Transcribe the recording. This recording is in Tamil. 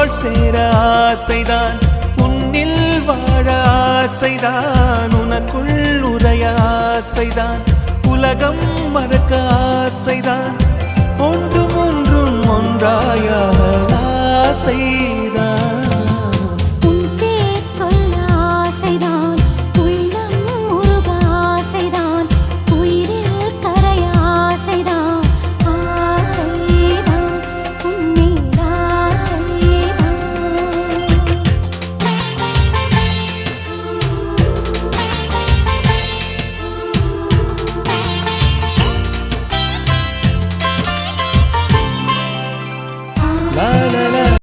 உன்னோள் சேர ஆசைதான், உன்னில் வாழ ஆசைதான், உனக்குள் உதய ஆசைதான், உலகம் மறக்க ஆசைதான், ஒன்றும் ஒன்றும் ஒன்றாய ஆசை